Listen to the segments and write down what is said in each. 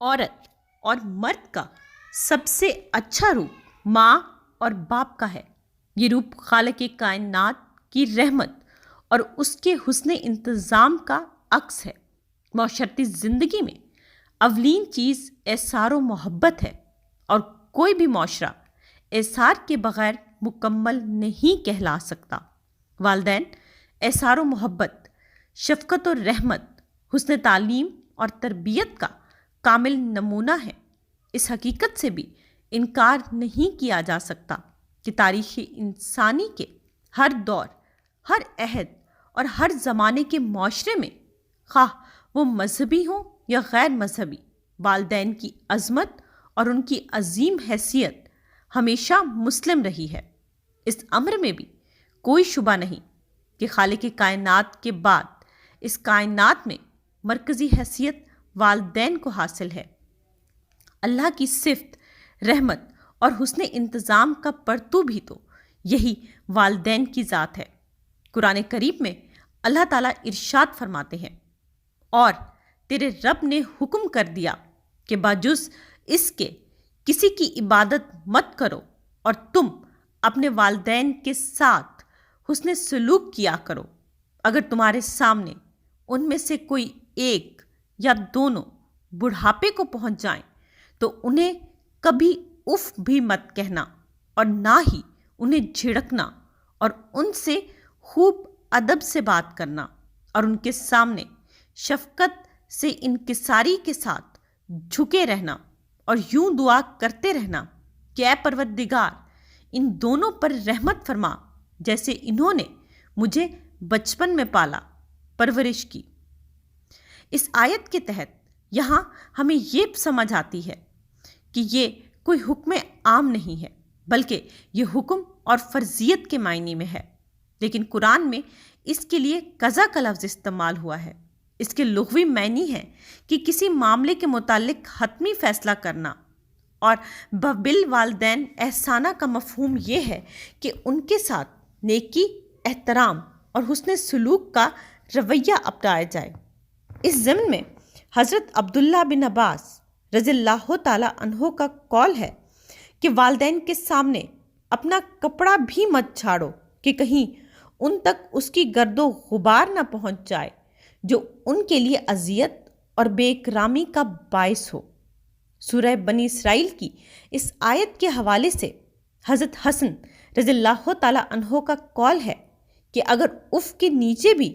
عورت اور مرد کا سب سے اچھا روپ ماں اور باپ کا ہے۔ یہ روپ خالق کائنات کی رحمت اور اس کے حسن انتظام کا عکس ہے۔ معاشرتی زندگی میں اولین چیز احسار و محبت ہے، اور کوئی بھی معاشرہ احسار کے بغیر مکمل نہیں کہلا سکتا۔ والدین احسار و محبت، شفقت و رحمت، حسن تعلیم اور تربیت کا کامل نمونہ ہے۔ اس حقیقت سے بھی انکار نہیں کیا جا سکتا کہ تاریخ انسانی کے ہر دور، ہر عہد اور ہر زمانے کے معاشرے میں، خواہ وہ مذہبی ہوں یا غیر مذہبی، والدین کی عظمت اور ان کی عظیم حیثیت ہمیشہ مسلم رہی ہے۔ اس امر میں بھی کوئی شبہ نہیں کہ خالق کائنات کے بعد اس کائنات میں مرکزی حیثیت والدین کو حاصل ہے۔ اللہ کی صفت رحمت اور حسن انتظام کا پرتو بھی تو یہی والدین کی ذات ہے۔ قرآن کریم میں اللہ تعالیٰ ارشاد فرماتے ہیں، اور تیرے رب نے حکم کر دیا کہ بجز اس کے کسی کی عبادت مت کرو، اور تم اپنے والدین کے ساتھ حسن سلوک کیا کرو۔ اگر تمہارے سامنے ان میں سے کوئی ایک یا دونوں بڑھاپے کو پہنچ جائیں تو انہیں کبھی اف بھی مت کہنا، اور نہ ہی انہیں جھڑکنا، اور ان سے خوب ادب سے بات کرنا، اور ان کے سامنے شفقت سے انکساری کے ساتھ جھکے رہنا، اور یوں دعا کرتے رہنا کہ اے پروردگار، ان دونوں پر رحمت فرما جیسے انہوں نے مجھے بچپن میں پالا پرورش کی۔ اس آیت کے تحت یہاں ہمیں یہ سمجھ آتی ہے کہ یہ کوئی حکم عام نہیں ہے، بلکہ یہ حکم اور فرضیت کے معنی میں ہے۔ لیکن قرآن میں اس کے لیے قضا کا لفظ استعمال ہوا ہے۔ اس کے لغوی معنی ہے کہ کسی معاملے کے متعلق حتمی فیصلہ کرنا، اور بالوالدین احسانہ کا مفہوم یہ ہے کہ ان کے ساتھ نیکی، احترام اور حسن سلوک کا رویہ اپنایا جائے۔ اس ضمن میں حضرت عبداللہ بن عباس رضی اللہ تعالیٰ عنہ کا قول ہے کہ والدین کے سامنے اپنا کپڑا بھی مت جھاڑو کہ کہیں ان تک اس کی گرد و غبار نہ پہنچ جائے جو ان کے لیے اذیت اور بے اکرامی کا باعث ہو۔ سورہ بنی اسرائیل کی اس آیت کے حوالے سے حضرت حسن رضی اللہ تعالیٰ عنہ کا قول ہے کہ اگر اف کے نیچے بھی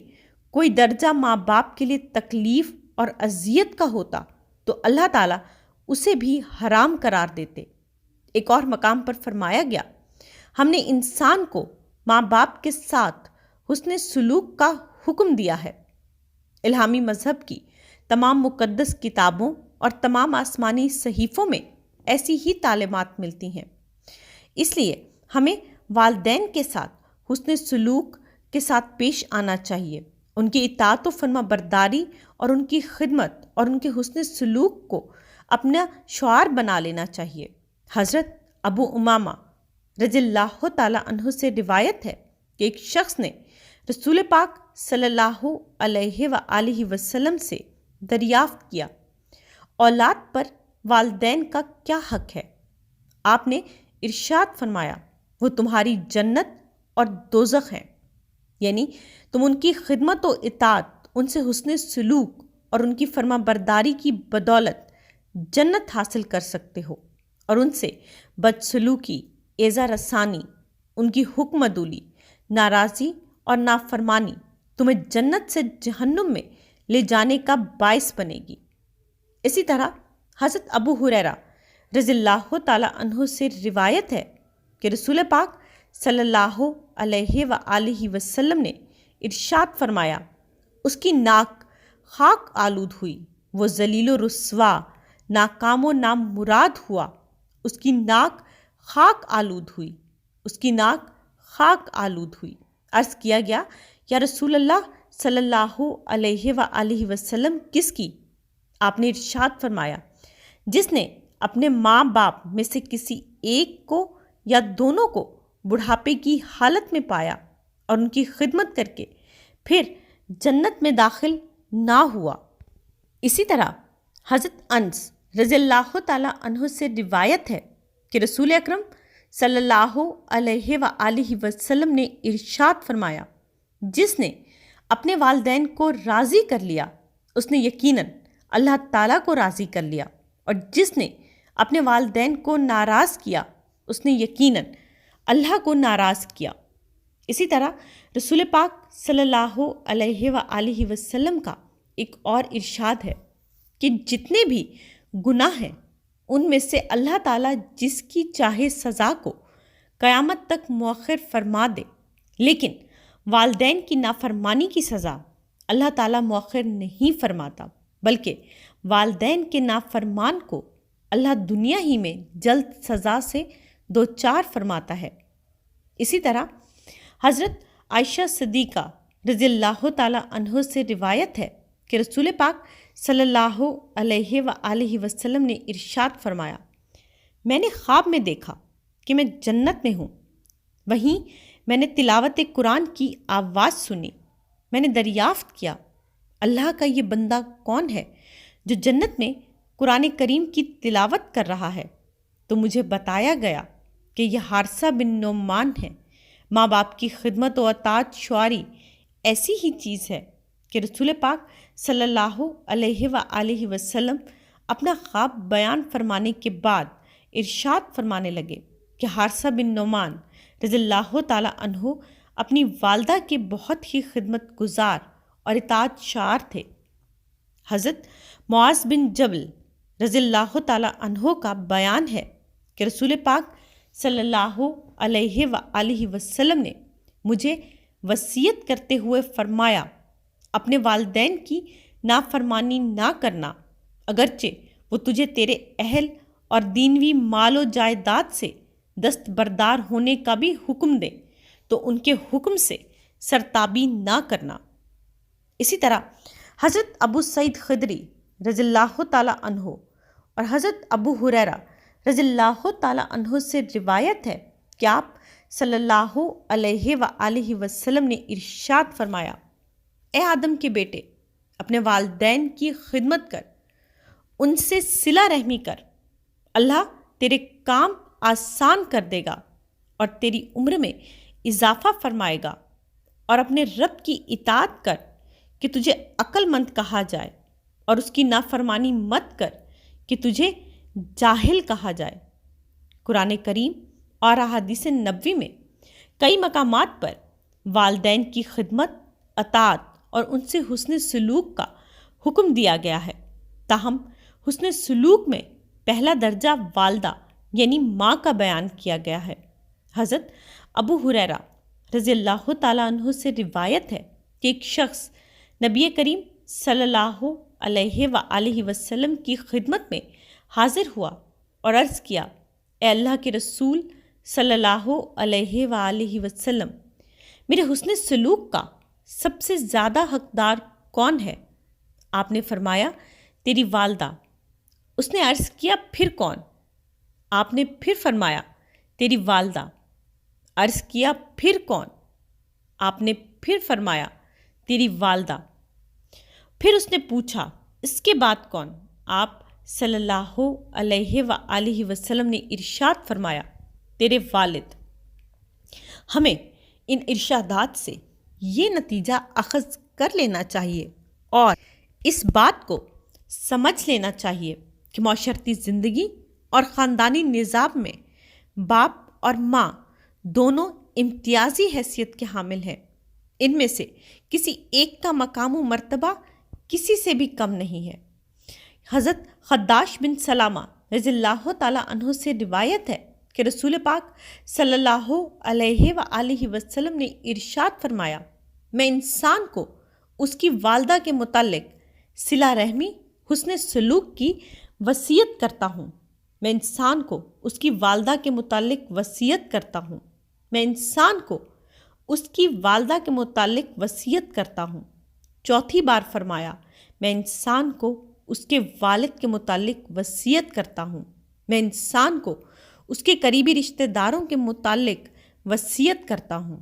کوئی درجہ ماں باپ کے لیے تکلیف اور اذیت کا ہوتا تو اللہ تعالیٰ اسے بھی حرام قرار دیتے۔ ایک اور مقام پر فرمایا گیا، ہم نے انسان کو ماں باپ کے ساتھ حسن سلوک کا حکم دیا ہے۔ الہامی مذہب کی تمام مقدس کتابوں اور تمام آسمانی صحیفوں میں ایسی ہی تعلیمات ملتی ہیں۔ اس لیے ہمیں والدین کے ساتھ حسن سلوک کے ساتھ پیش آنا چاہیے، ان کی اطاعت و فرما برداری اور ان کی خدمت اور ان کے حسن سلوک کو اپنا شعار بنا لینا چاہیے۔ حضرت ابو امامہ رضی اللہ تعالیٰ عنہ سے روایت ہے کہ ایک شخص نے رسول پاک صلی اللہ علیہ وآلہ وسلم سے دریافت کیا، اولاد پر والدین کا کیا حق ہے؟ آپ نے ارشاد فرمایا، وہ تمہاری جنت اور دوزخ ہیں، یعنی تم ان کی خدمت و اطاعت، ان سے حسن سلوک اور ان کی فرما برداری کی بدولت جنت حاصل کر سکتے ہو، اور ان سے بدسلوکی، ایذا رسانی، ان کی حکم عدولی، ناراضی اور نافرمانی تمہیں جنت سے جہنم میں لے جانے کا باعث بنے گی۔ اسی طرح حضرت ابو ہریرہ رضی اللہ تعالیٰ عنہ سے روایت ہے کہ رسول پاک صلی اللہ علیہ وآلہ وسلم نے ارشاد فرمایا، اس کی ناک خاک آلود ہوئی، وہ ذلیل و رسوا، ناکام و نامراد ہوا، اس کی ناک خاک آلود ہوئی، اس کی ناک خاک آلود ہوئی۔ عرض کیا گیا، یا رسول اللہ صلی اللہ علیہ وآلہ وسلم کس کی؟ آپ نے ارشاد فرمایا، جس نے اپنے ماں باپ میں سے کسی ایک کو یا دونوں کو بڑھاپے کی حالت میں پایا اور ان کی خدمت کر کے پھر جنت میں داخل نہ ہوا۔ اسی طرح حضرت انس رضی اللہ تعالیٰ عنہ سے روایت ہے کہ رسول اکرم صلی اللہ علیہ وآلہ وسلم نے ارشاد فرمایا، جس نے اپنے والدین کو راضی کر لیا اس نے یقیناً اللہ تعالیٰ کو راضی کر لیا، اور جس نے اپنے والدین کو ناراض کیا اس نے یقیناً اللہ کو ناراض کیا۔ اسی طرح رسول پاک صلی اللہ علیہ وآلہ وسلم کا ایک اور ارشاد ہے کہ جتنے بھی گناہ ہیں ان میں سے اللہ تعالیٰ جس کی چاہے سزا کو قیامت تک مؤخر فرما دے، لیکن والدین کی نافرمانی کی سزا اللہ تعالیٰ مؤخر نہیں فرماتا، بلکہ والدین کے نافرمان کو اللہ دنیا ہی میں جلد سزا سے دوچار فرماتا ہے۔ اسی طرح حضرت عائشہ صدیقہ رضی اللہ تعالیٰ عنہ سے روایت ہے کہ رسول پاک صلی اللہ علیہ وآلہ وسلم نے ارشاد فرمایا، میں نے خواب میں دیکھا کہ میں جنت میں ہوں، وہیں میں نے تلاوت قرآن کی آواز سنی، میں نے دریافت کیا اللہ کا یہ بندہ کون ہے جو جنت میں قرآن کریم کی تلاوت کر رہا ہے؟ تو مجھے بتایا گیا کہ یہ حارثہ بن نعمان ہے۔ ماں باپ کی خدمت و اطاعت شعاری ایسی ہی چیز ہے کہ رسول پاک صلی اللہ علیہ وآلہ وسلم اپنا خواب بیان فرمانے کے بعد ارشاد فرمانے لگے کہ حارثہ بن نعمان رضی اللہ تعالیٰ عنہ اپنی والدہ کے بہت ہی خدمت گزار اور اطاعت شعار تھے۔ حضرت معاذ بن جبل رضی اللہ تعالیٰ عنہ کا بیان ہے کہ رسول پاک صلی اللہ علیہ وآلہ وسلم نے مجھے وصیت کرتے ہوئے فرمایا، اپنے والدین کی نافرمانی نہ کرنا، اگرچہ وہ تجھے تیرے اہل اور دینوی مال و جائیداد سے دستبردار ہونے کا بھی حکم دے تو ان کے حکم سے سرتابی نہ کرنا۔ اسی طرح حضرت ابو سعید خدری رضی اللہ تعالیٰ عنہ اور حضرت ابو ہریرہ رضی اللہ تعالیٰ عنہ سے روایت ہے کہ آپ صلی اللہ علیہ وآلہ وسلم نے ارشاد فرمایا، اے آدم کے بیٹے، اپنے والدین کی خدمت کر، ان سے صلہ رحمی کر، اللہ تیرے کام آسان کر دے گا اور تیری عمر میں اضافہ فرمائے گا، اور اپنے رب کی اطاعت کر کہ تجھے عقل مند کہا جائے، اور اس کی نافرمانی مت کر کہ تجھے جاہل کہا جائے۔ قرآن کریم اور احادیث نبوی میں کئی مقامات پر والدین کی خدمت، اطاعت اور ان سے حسن سلوک کا حکم دیا گیا ہے، تاہم حسن سلوک میں پہلا درجہ والدہ یعنی ماں کا بیان کیا گیا ہے۔ حضرت ابو ہریرہ رضی اللہ تعالیٰ عنہ سے روایت ہے کہ ایک شخص نبی کریم صلی اللہ علیہ وآلہ وسلم کی خدمت میں حاضر ہوا اور عرض کیا، اے اللہ کے رسول صلی اللہ علیہ وآلہ وسلم، میرے حسن سلوک کا سب سے زیادہ حقدار کون ہے؟ آپ نے فرمایا، تیری والدہ۔ اس نے عرض کیا، پھر کون؟ آپ نے پھر فرمایا، تیری والدہ۔ عرض کیا، پھر کون؟ آپ نے پھر فرمایا، تیری والدہ۔ پھر اس نے پوچھا، اس کے بعد کون؟ آپ صلی اللہ علیہ وآلہ وسلم نے ارشاد فرمایا، تیرے والد۔ ہمیں ان ارشادات سے یہ نتیجہ اخذ کر لینا چاہیے اور اس بات کو سمجھ لینا چاہیے کہ معاشرتی زندگی اور خاندانی نظام میں باپ اور ماں دونوں امتیازی حیثیت کے حامل ہیں۔ ان میں سے کسی ایک کا مقام و مرتبہ کسی سے بھی کم نہیں ہے۔ حضرت خداش بن سلامہ رضی اللہ تعالیٰ عنہ سے روایت ہے کہ رسول پاک صلی اللہ علیہ وآلہ وسلم نے ارشاد فرمایا، میں انسان کو اس کی والدہ کے متعلق صلہ رحمی، حسن سلوک کی وصیت کرتا ہوں۔ میں انسان کو اس کی والدہ کے متعلق وصیت کرتا ہوں۔ میں انسان کو اس کی والدہ کے متعلق وصیت کرتا ہوں۔ چوتھی بار فرمایا، میں انسان کو اس کے والد کے متعلق وصیت کرتا ہوں۔ میں انسان کو اس کے قریبی رشتہ داروں کے متعلق وصیت کرتا ہوں۔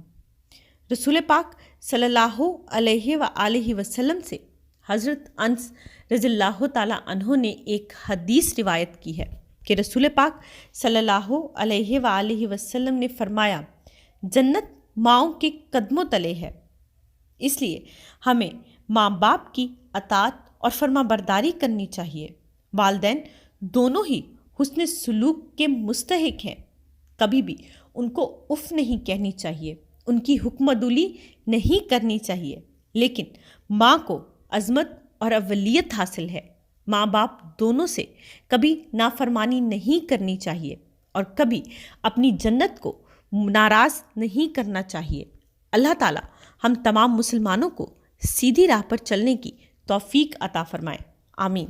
رسول پاک صلی اللہ علیہ وآلہ وسلم سے حضرت انس رضی اللہ تعالیٰ عنہ نے ایک حدیث روایت کی ہے کہ رسول پاک صلی اللہ علیہ وآلہ وسلم نے فرمایا، جنت ماؤں کے قدموں تلے ہے۔ اس لیے ہمیں ماں باپ کی اطاعت اور فرما برداری کرنی چاہیے۔ والدین دونوں ہی حسن سلوک کے مستحق ہیں، کبھی بھی ان کو اف نہیں کہنی چاہیے، ان کی حکم عدولی نہیں کرنی چاہیے، لیکن ماں کو عظمت اور اولیت حاصل ہے۔ ماں باپ دونوں سے کبھی نافرمانی نہیں کرنی چاہیے اور کبھی اپنی جنت کو ناراض نہیں کرنا چاہیے۔ اللہ تعالیٰ ہم تمام مسلمانوں کو سیدھی راہ پر چلنے کی توفیق عطا فرمائے، آمین۔